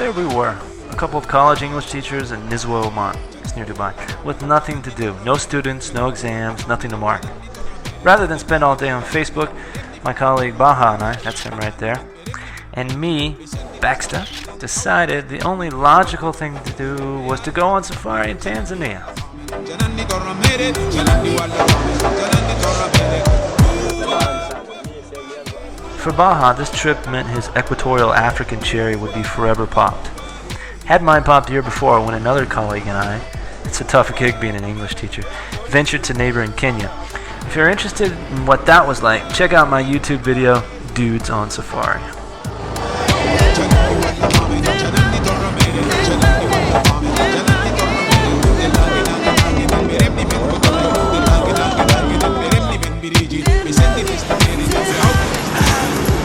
There we were, a couple of college English teachers in Nizwa, Oman. It's near Dubai, with nothing to do. No students, no exams, nothing to mark. Rather than spend all day on Facebook, my colleague Baha and I, that's him right there, and me, Baxta, decided the only logical thing to do was to go on safari in Tanzania. For Baha, this trip meant his equatorial African cherry would be forever popped. Had mine popped the year before when another colleague and I, it's a tough gig being an English teacher, ventured to neighboring Kenya. If you're interested in what that was like, check out my YouTube video, Dudes on Safari.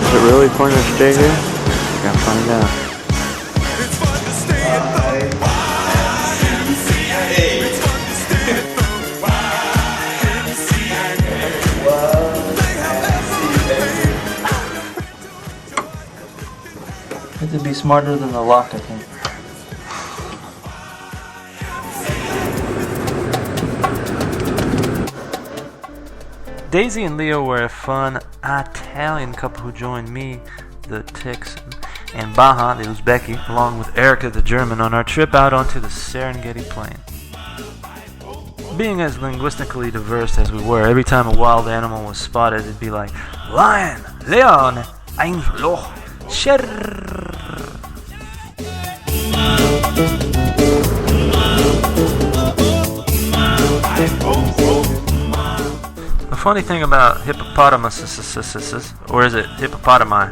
Is it really pointing to stay here? I gotta find out. You have to be smarter than the lock, I think. Daisy and Leo were a fun Italian couple who joined me, the Texan, and Baha, the Uzbeki, along with Erica, the German, on our trip out onto the Serengeti Plain. Being as linguistically diverse as we were, every time a wild animal was spotted, it'd be like, lion, leon, ein loch, sher. The funny thing about hippopotamuses, or is it hippopotami?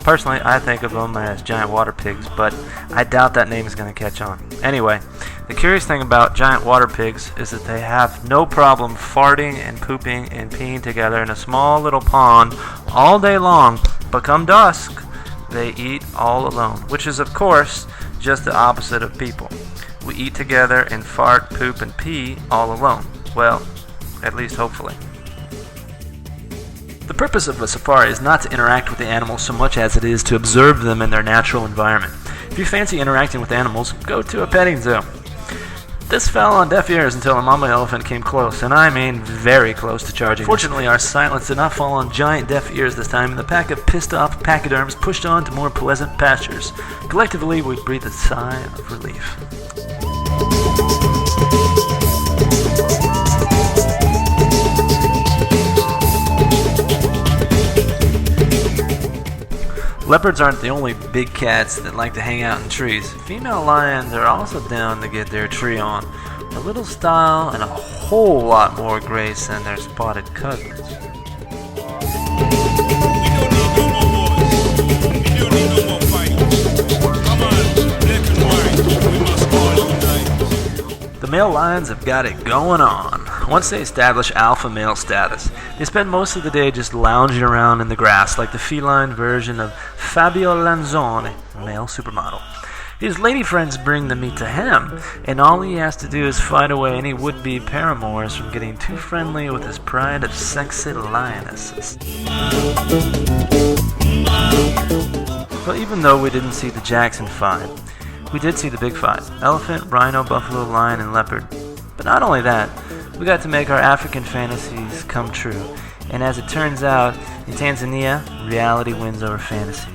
Personally, I think of them as giant water pigs, but I doubt that name is going to catch on. Anyway, the curious thing about giant water pigs is that they have no problem farting and pooping and peeing together in a small little pond all day long, but come dusk, they eat all alone, which is, of course, just the opposite of people. We eat together and fart, poop, and pee all alone. Well, at least hopefully. The purpose of a safari is not to interact with the animals so much as it is to observe them in their natural environment. If you fancy interacting with animals, go to a petting zoo. This fell on deaf ears until a mama elephant came close, and I mean very close to charging. Fortunately, our silence did not fall on giant deaf ears this time, and the pack of pissed-off pachyderms pushed on to more pleasant pastures. Collectively, we breathed a sigh of relief. Leopards aren't the only big cats that like to hang out in trees. Female lions are also down to get their tree on. A little style and a whole lot more grace than their spotted cousins. The male lions have got it going on. Once they establish alpha male status, they spend most of the day just lounging around in the grass like the feline version of Fabio Lanzone, male supermodel. His lady friends bring the meat to him, and all he has to do is fight away any would-be paramours from getting too friendly with his pride of sexy lionesses. But even though we didn't see the Jackson fight, we did see the big fight: elephant, rhino, buffalo, lion, and leopard. But not only that, we got to make our African fantasies come true. And as it turns out, in Tanzania, reality wins over fantasy.